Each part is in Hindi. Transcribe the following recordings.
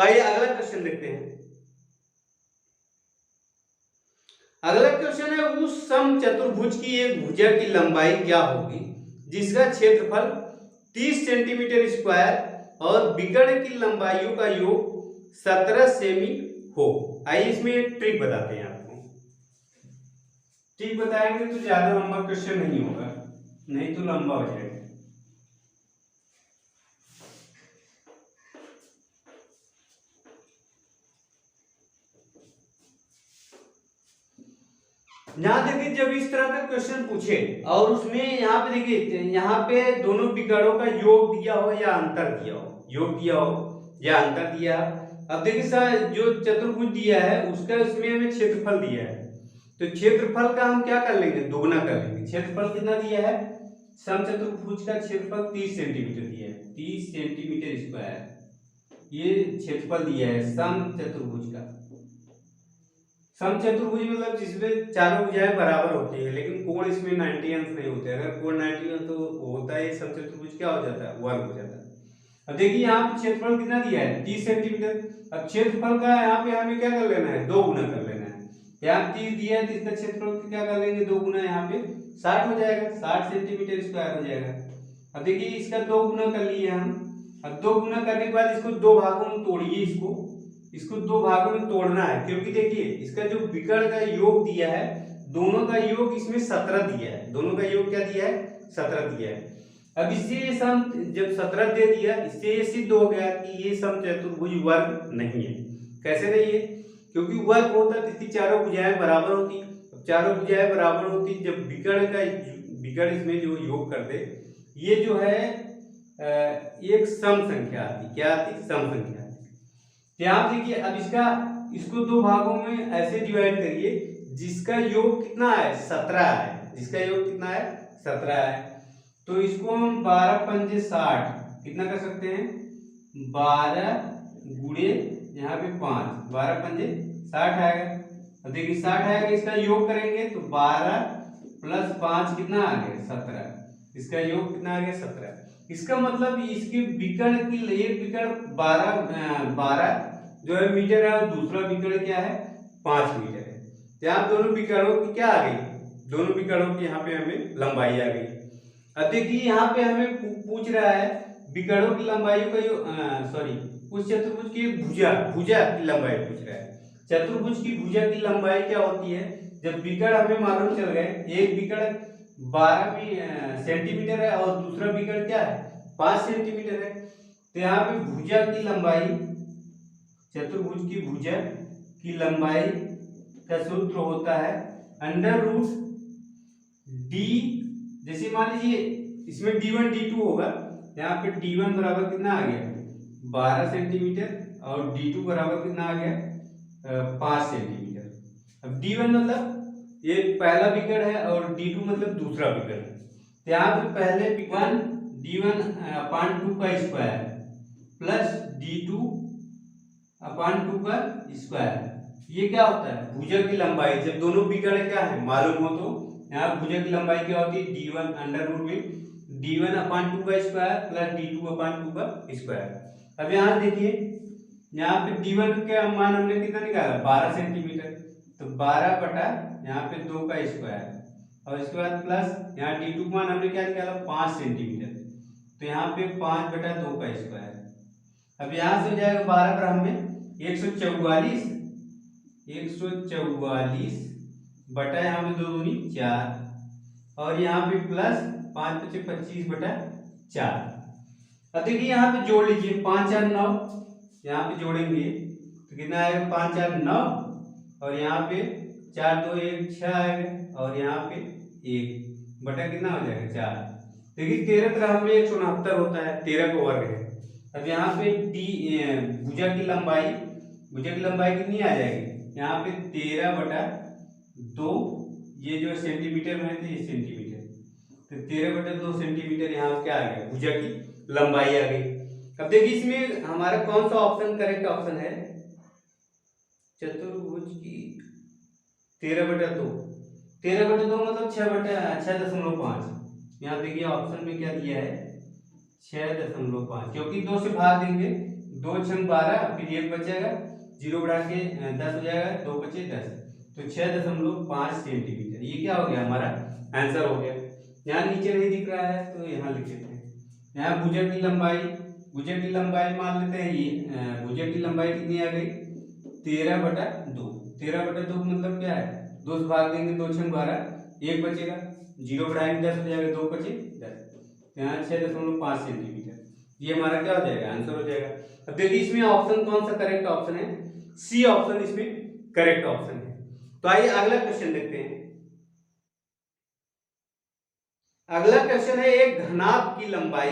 तो आइए अगला क्वेश्चन देखते हैं। अगला क्वेश्चन है, उस समचतुर्भुज की एक भुजा की लंबाई क्या होगी जिसका क्षेत्रफल 30 सेंटीमीटर स्क्वायर और विकर्ण की लंबाइयों का योग 17 सेमी हो। आइए इसमें एक ट्रिक बताते हैं आपको। ट्रिक बताएंगे तो ज्यादा लंबा क्वेश्चन नहीं होगा, नहीं तो लंबा हो जाएगा। यहाँ देखिए, जब इस तरह का क्वेश्चन पूछे और उसमें यहाँ पे देखिए, यहाँ पे दोनों विकर्णों का योग दिया हो या अंतर दिया हो, योग दिया हो या अंतर दिया। अब देखिए सर, जो चतुर्भुज दिया है उसका उसमें हमें क्षेत्रफल दिया है, तो क्षेत्रफल का हम क्या कर लेंगे, दोगुना कर लेंगे। क्षेत्रफल कितना दिया है, समचतुर्भुज का क्षेत्रफल 30 सेंटीमीटर दिया है, 30 सेंटीमीटर स्क्वायर ये क्षेत्रफल दिया है समचतुर्भुज का। समचतुर्भुज मतलब जिसमें चारों भुजाएं बराबर होती है, लेकिन कोण इसमें 90 अंश नहीं होते। अगर कोण 90 अंश तो होता है समचतुर्भुज, क्या हो जाता है, वर्ग हो जाता है। अब देखिए यहाँ पे क्षेत्रफल कितना दिया है, 30 सेंटीमीटर। अब क्षेत्रफल का यहाँ पे हमें क्या कर लेना है, दो गुना कर लेना है। यहाँ 30 दिया है तो इसका क्षेत्रफल क्या कर लेंगे, दो गुना, यहाँ पे 60 हो जाएगा, 60 सेंटीमीटर स्क्वायर हो जाएगा। अब देखिए इसका दो गुना कर लिए हम। अब दो गुना करने के बाद इसको दो भागों में तोड़िए, इसको दो भागों में तोड़ना है, क्योंकि देखिए इसका जो विकर्ण का योग दिया है, दोनों का योग इसमें 17 दिया है, दोनों का योग क्या दिया है, 17 दिया है। अब इससे सम जब 17 दे दिया, इससे ये सिद्ध हो गया कि ये समचतुर्भुज वर्ग नहीं है। कैसे नहीं है, क्योंकि वर्ग होता तो इसकी चारों भुजाएं बराबर होती। चारों भुजाएं बराबर होती जब विकर्ण इसमें जो योग करते, ये जो है एक सम संख्या आती। क्या आती, सम संख्या आती। ध्यान देखिए, अब इसको दो भागों में ऐसे डिवाइड करिए जिसका योग कितना है, 17 है, जिसका योग कितना है, 17 है। तो इसको हम 12 पंजे 60 कितना कर सकते हैं, 12 गुणे यहाँ पे 5, 12 पंजे 60 आएगा। अब देखिए 60 आएगा, इसका योग करेंगे तो 12 प्लस 5 कितना आ गया, 17। इसका योग कितना आ गया, 17। इसका मतलब इसके विकर्ण की एक विकर्ण 12 जो है मीटर है, और दूसरा विकर्ण क्या है, 5 मीटर है। यहाँ दोनों विकर्णों की क्या आ गई, दोनों विकर्णों की यहाँ पे हमें लंबाई आ गई। अब देखिए यहाँ पे हमें पूछ रहा है विकर्णों की लंबाई का, सॉरी, उस चतुर्भुज की भुजा की लंबाई पूछ रहा है। चतुर्भुज की भुजा की लंबाई क्या होती है, जब विकर्ण हमें मालूम चल गए, एक विकर्ण 12 सेंटीमीटर है और दूसरा विकर्ण क्या है, 5 सेंटीमीटर है। तो यहाँ पे भुजा की लंबाई, चतुर्भुज की भुजा की लंबाई का सूत्र होता है अंडर रूट डी। जैसे मान लीजिए इसमें d1 d2 होगा, यहाँ पे d1 बराबर कितना आ गया, 12 सेंटीमीटर, और d2 बराबर कितना आ गया, 5 सेंटीमीटर। अब d1 मतलब ये पहला विकर्ण है और d2 मतलब दूसरा विकर्ण है। तो यहाँ पे पहले विकर्ण d1 अपान 2 का स्क्वायर प्लस d2 अपान 2 का स्क्वायर, ये क्या होता है, भुजा की लंबाई। जब दोनों विकर्ण क्या है मालूम हो, तो यहाँ भुजा की लंबाई क्या होती है, d1 अंडर रूट में d1 अपान 2 का स्क्वायर प्लस d2 अपान 2 का स्क्वायर। अब यहाँ देखिए, यहाँ पे d1 का मान हमने कितना निकाला, 12 सेंटीमीटर, तो 12 बटा यहाँ पे 2 का स्क्वायर, और इसके बाद प्लस यहाँ d2 का मान हमने क्या निकाला, 5 सेंटीमीटर, तो यहाँ पे 5 बटा 2 का स्क्वायर। अब यहाँ से हो जाएगा 12 पर हमें 144 बटा यहाँ पे 2 दूनी 4, और यहाँ पे प्लस 5 पचे 25 बटा 4। अब देखिए यहाँ पे जोड़ लीजिए, 5 4 9, यहाँ पे जोड़ेंगे तो कितना आएगा, 5 4 9, और यहाँ पे 4 2 1 6 आएगा, और यहाँ पे 1 बटा कितना हो जाएगा, 4। देखिए 13 तरह में 169 होता है, 13 का वर्ग है। अब यहाँ पे भुजा की लंबाई कितनी आ जाएगी, यहाँ पे 13 बटा 2, ये जो सेंटीमीटर में है तो ये सेंटीमीटर, तो 13 बटा 2 सेंटीमीटर यहाँ क्या आ गया, भुजा की लंबाई आ गई। अब देखिए इसमें हमारा कौन सा ऑप्शन करेक्ट ऑप्शन है, चतुर्भुज की 13 बटा 2, 13 बटा 2 मतलब 6.5। यहाँ देखिए ऑप्शन में क्या दिया है, 6.5, क्योंकि 2 से भाग देंगे 2 छंग 12, फिर 1 बचेगा, 0 बढ़ा के 10 हो जाएगा, 2 बचे 10, तो 6.5 सेंटीमीटर। ये क्या हो गया हमारा आंसर हो गया। यहाँ नीचे नहीं दिख रहा है तो यहाँ लिख देते हैं। यहाँ भुजक की लंबाई मान लेते हैं, ये भुजक की लंबाई कितनी आ गई 13/2। 13/2 मतलब क्या है, 2 से भाग देंगे, 2 छंग 12, 1 बचेगा, 0 बढ़ाएंगे 10 हो जाएगा, 2 बचे 10, यहाँ 6.5 सेंटीमीटर। ये हमारा क्या हो जाएगा आंसर हो जाएगा। अब देखिए इसमें ऑप्शन कौन सा करेक्ट ऑप्शन है, सी ऑप्शन इसमें करेक्ट ऑप्शन है। तो आइए अगला क्वेश्चन देखते हैं। अगला क्वेश्चन है, एक घनाभ की लंबाई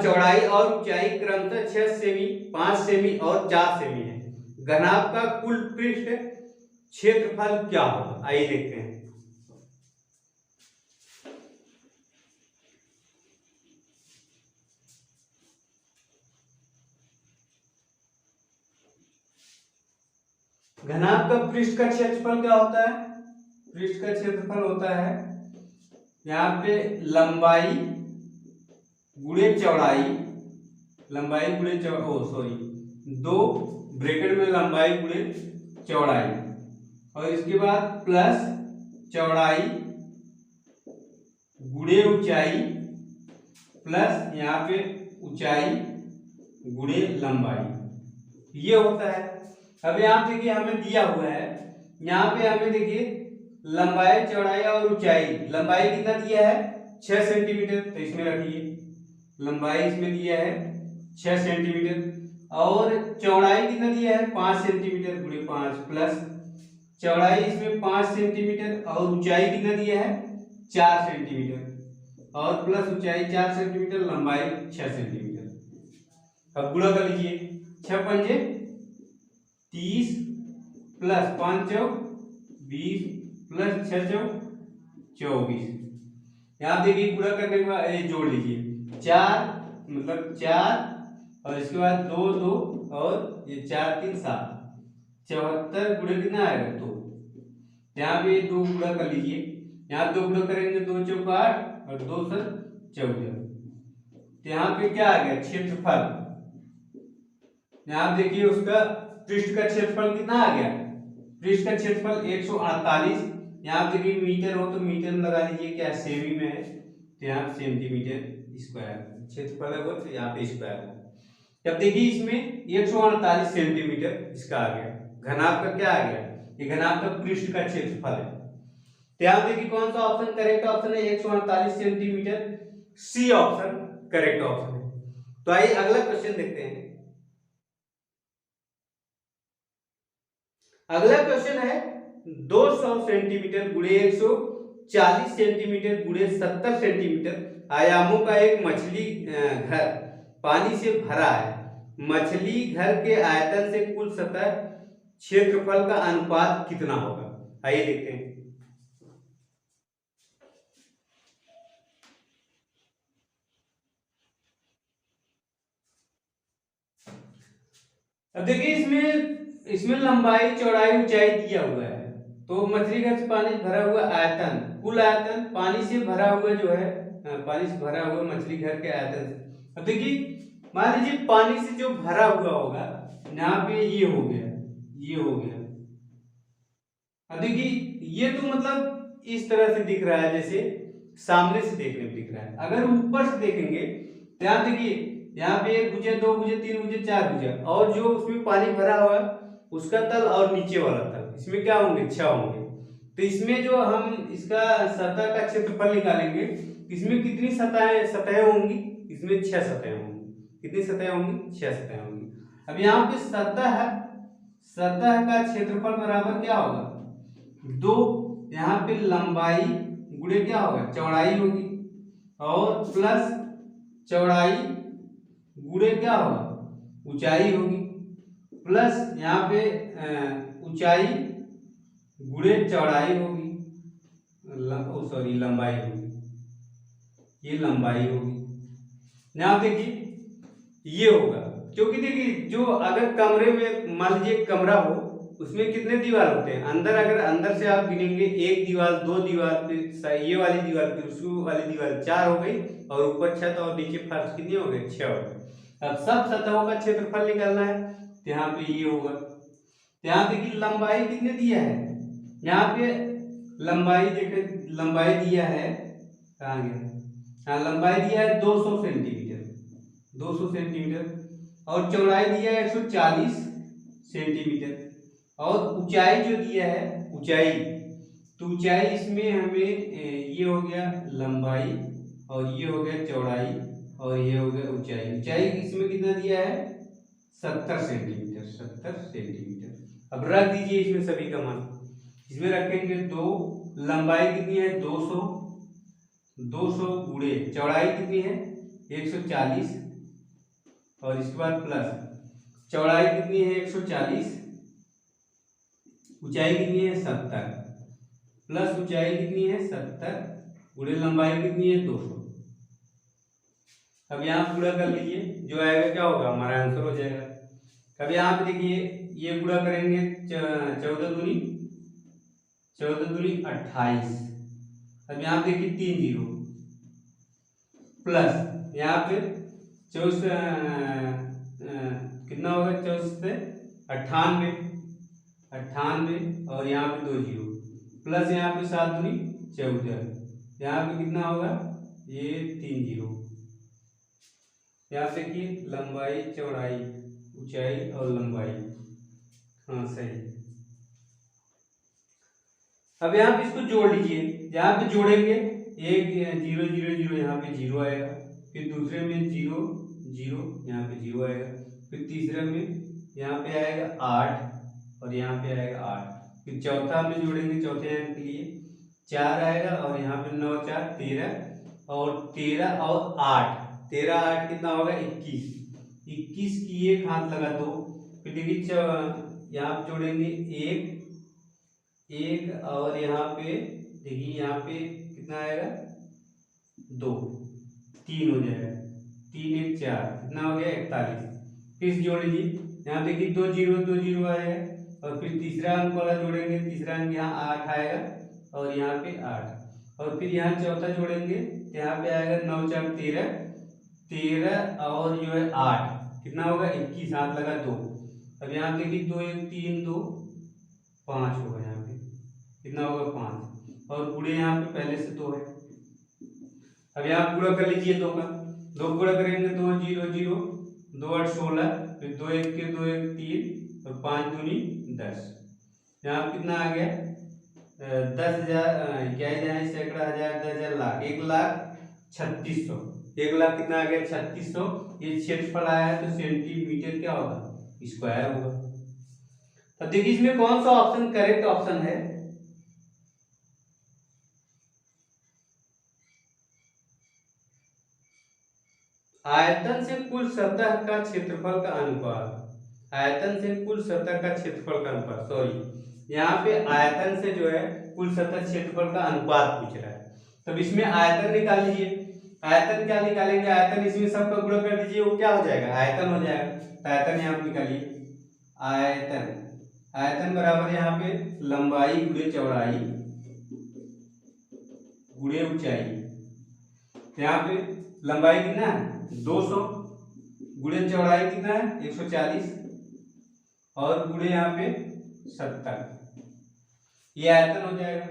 चौड़ाई और ऊंचाई क्रमशः 6 सेमी, 5 सेमी और 4 सेमी है। घनाभ का कुल पृष्ठ क्षेत्रफल क्या होगा, आइए देखते हैं। घनाभ का पृष्ठ का क्षेत्रफल क्या होता है, पृष्ठ का क्षेत्रफल होता है यहाँ पे लंबाई गुणे चौड़ाई, दो ब्रैकेट में लंबाई गुणे चौड़ाई, और इसके बाद प्लस चौड़ाई गुणे ऊंचाई, प्लस यहाँ पे ऊंचाई गुणे लंबाई, ये होता है। अब यहाँ देखिए हमें दिया हुआ है, यहाँ पे हमें देखिए लंबाई चौड़ाई और ऊंचाई, लंबाई कितना दिया है 6 सेंटीमीटर, तो इसमें रखिए लंबाई इसमें दिया है 6 सेंटीमीटर, और चौड़ाई कितना दिया है 5 सेंटीमीटर गुणे 5, प्लस चौड़ाई इसमें 5 सेंटीमीटर और ऊंचाई कितना दिया है 4 सेंटीमीटर, और प्लस ऊंचाई 4 सेंटीमीटर, लंबाई 6 सेंटीमीटर। अब गुणा कर लीजिए, 6 पंजे 30 प्लस 5 चौक 20 प्लस 6 चौक 24। यहाँ देखिए गुणा करने के बाद जोड़ लीजिए, 4 मतलब 4 और इसके बाद 2 2 और ये 4 3 7, 74 गुणे कितना आएगा 2। यहाँ पे 2 गुणा कर लीजिए, यहाँ 2 गुणा करेंगे 2 चौक 8 और 2 सर 14। तो यहाँ पे क्या आ गया क्षेत्रफल, यहाँ देखिए उसका पृष्ठ का क्षेत्रफल कितना आ गया, पृष्ठ का क्षेत्रफल 148। यहाँ देखिए मीटर हो तो मीटर में लगा लीजिए, क्या सेमी में है तो यहाँ सेंटीमीटर स्क्वायर क्षेत्रफल है वो, तो यहाँ पे स्क्वायर है। जब देखिए इसमें 148 सेंटीमीटर इसका आ गया, घनाभ का क्या आ गया, ये घनाभ का पृष्ठ का क्षेत्रफल है। तो यहाँ देखिए कौन सा ऑप्शन करेक्ट ऑप्शन है, 148 centimetre, C option correct option है। तो आइए अगला क्वेश्चन देखते हैं। अगला क्वेश्चन है 200 सेंटीमीटर गुणे 140 सेंटीमीटर गुणे 70 सेंटीमीटर आयामों का एक मछली घर पानी से भरा है। मछली घर के आयतन से कुल सतह क्षेत्रफल का अनुपात कितना होगा, आइए देखते हैं। अब देखिए इसमें लंबाई चौड़ाई ऊंचाई दिया हुआ है, तो मछली घर से पानी भरा हुआ आयतन, कुल आयतन पानी से भरा हुआ जो है, पानी से भरा हुआ मछली घर के आयतन से। अब देखिए मान लीजिए पानी से जो भरा हुआ होगा, यहाँ पे ये हो गया, ये हो गया। अब देखिए ये तो मतलब इस तरह से दिख रहा है, जैसे सामने से देखने में दिख रहा है। अगर ऊपर से देखेंगे तो यहाँ देखिए यहाँ पे 1 भुजा 2 भुजा 3 भुजा 4 भुजा, और जो उसमें पानी भरा हुआ उसका तल और नीचे वाला तल, इसमें क्या होंगे 6 होंगे। तो इसमें जो हम इसका सतह का क्षेत्रफल निकालेंगे, इसमें कितनी सतहें होंगी, इसमें 6 सतहें होंगी। कितनी सतहें होंगी 6 सतहें होंगी। अब यहाँ पे सतह का क्षेत्रफल बराबर क्या होगा 2, यहाँ पे लंबाई गुणे क्या होगा चौड़ाई होगी, और प्लस चौड़ाई गुणे क्या होगा ऊंचाई होगी, प्लस यहाँ पे ऊंचाई गुणे चौड़ाई होगी, लंबाई होगी, ये लंबाई होगी। यहाँ देखिए ये होगा, क्योंकि देखिए जो अगर कमरे में मान लीजिए कमरा हो, उसमें कितने दीवार होते हैं अंदर, अगर अंदर से आप गिनेंगे 1 दीवार 2 दीवार, फिर ये वाली दीवार, फिर उसकी वाली दीवार 4 हो गई, और ऊपर छत और नीचे फर्श कितने हो गए 6 हो गए। अब सब सतहों का क्षेत्रफल निकालना है, तो यहाँ पे ये होगा। तो यहाँ देखिए लंबाई कितने दिया है, यहाँ पे लंबाई देखे, लंबाई दिया है, कहाँ गया, हाँ लंबाई दिया है 200 सेंटीमीटर, 200 सेंटीमीटर, और चौड़ाई दिया है 140 सेंटीमीटर, और ऊंचाई जो दिया है ऊंचाई, तो ऊंचाई इसमें हमें ये हो गया लंबाई, और ये हो गया चौड़ाई, और ये हो गया ऊंचाई। ऊंचाई इसमें कितना दिया है 70 सेंटीमीटर, 70 सेंटीमीटर। अब रख दीजिए इसमें सभी का मान, इसमें रखेंगे 2, लंबाई कितनी है 200, 200 गुणे चौड़ाई कितनी है 140, और इसके बाद प्लस चौड़ाई कितनी है 140, ऊंचाई कितनी है 70, प्लस ऊंचाई कितनी है 70 गुणे लंबाई कितनी है 200। अब यहाँ पूरा कर लीजिए, जो आएगा क्या होगा हमारा आंसर हो जाएगा। अब यहाँ पे देखिए ये पूरा करेंगे 14 दूनी 28। अब यहाँ पे देखिए 3 जीरो, प्लस यहाँ पे 24 कितना होगा 24 से 98, 98, और यहाँ पे 2 जीरो, प्लस यहाँ पे 7 दूनी 14, यहाँ पे कितना होगा ये 3 जीरो। यहाँ पे देखिए लंबाई चौड़ाई ऊंचाई और लंबाई, हाँ सही। अब यहाँ पे इसको जोड़ लीजिए, यहाँ पे जोड़ेंगे एक 0 0 0, यहाँ पे 0 आएगा, फिर दूसरे में 0 0, यहाँ पे 0 आएगा, फिर तीसरे में यहाँ पे आएगा 8, और यहाँ पे आएगा 8, फिर चौथा में जोड़ेंगे, चौथे अंक के लिए 4 आएगा, और यहाँ पे 9 4 13, और 13 और 8, 13 8 कितना होगा 21, 21 की एक हाथ लगा दो, फिर देखिए यहाँ पे जोड़ेंगे एक, और यहाँ पे देखिए यहाँ पे कितना आएगा 2, 3 हो जाएगा, 3 1 4 कितना हो गया 41, फिर जोड़ लीजिए, यहाँ देखिए 2 0 2 0 आएगा, और फिर तीसरा अंक वाला जोड़ेंगे, तीसरा अंक यहाँ 8 आएगा, और यहाँ पे 8, और फिर यहाँ चौथा जोड़ेंगे, यहाँ पे आएगा 9 4 13, 13 और जो है 8 कितना होगा 21, हाथ लगा 2। अब यहाँ देखिए 2 1 3 2 5 होगा, यहाँ पे कितना होगा 5, और गुणे यहाँ पे पहले से 2 है। अब यहाँ पूरा कर लीजिए 2 का, 2 पूरा करेंगे 2 0 0, 2 8 16, फिर 2 1 के 2 1 3, और 5 दूनी 10, यहाँ कितना आ गया 10,000, क्या जाए सैकड़ा हजार 10,000 लाख, 1,36,000, 1 लाख कितना आ गया 3600। ये क्षेत्रफल आया है, तो सेंटीमीटर क्या होगा स्क्वायर होगा। अब देखिए इसमें कौन सा ऑप्शन करेक्ट ऑप्शन है, आयतन से कुल सतह का क्षेत्रफल का अनुपात, आयतन से कुल सतह का क्षेत्रफल का अनुपात, सॉरी यहाँ पे आयतन से जो है कुल सतह क्षेत्रफल का अनुपात पूछ रहा है। तब इसमें आयतन निकाल लीजिए, आयतन क्या निकालेंगे, आयतन इसमें सबका गुणा कर दीजिए, वो क्या हो जाएगा आयतन हो जाएगा। तो आयतन यहाँ पे निकालिए, आयतन, आयतन बराबर यहाँ पे लंबाई गुणे चौड़ाई गुणे ऊंचाई, यहाँ पे लंबाई कितना है 200, गुणे चौड़ाई कितना है 140, और गुणे यहाँ पे 70, ये आयतन हो जाएगा।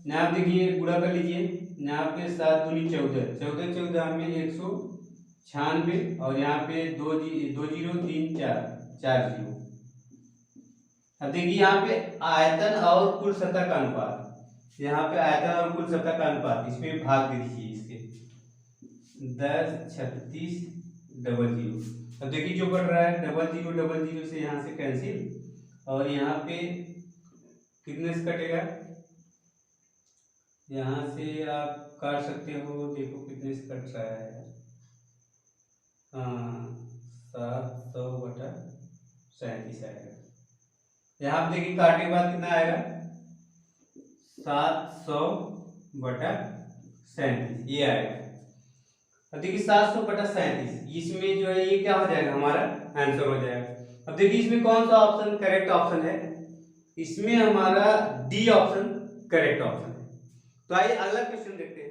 यहाँ देखिए गुणा कर लीजिए, यहाँ पे 7 दूनी 14, 14 14 में 196, और यहाँ पे 2 0 3 4 4 0। अब देखिए यहाँ पे आयतन और कुल सतह का अनुपात, यहाँ पे आयतन और कुल सतह का अनुपात, इसमें भाग दे दीजिए इसके 10 36 00। अब देखिए जो बढ़ रहा है 00 से यहाँ से कैंसिल, और यहाँ पे कितने से कटेगा, यहाँ से आप काट सकते हो, देखो कितने से कट रहा है, हाँ 700/37 आएगा। यहाँ पे देखिए काटने के बाद कितना आएगा 700/37, ये आएगा। अब देखिए 700/37, इसमें जो है ये क्या हो जाएगा हमारा आंसर हो जाएगा। अब देखिए इसमें कौन सा ऑप्शन करेक्ट ऑप्शन है, इसमें हमारा डी ऑप्शन करेक्ट ऑप्शन है। तो आइए अगला क्वेश्चन देखते हैं।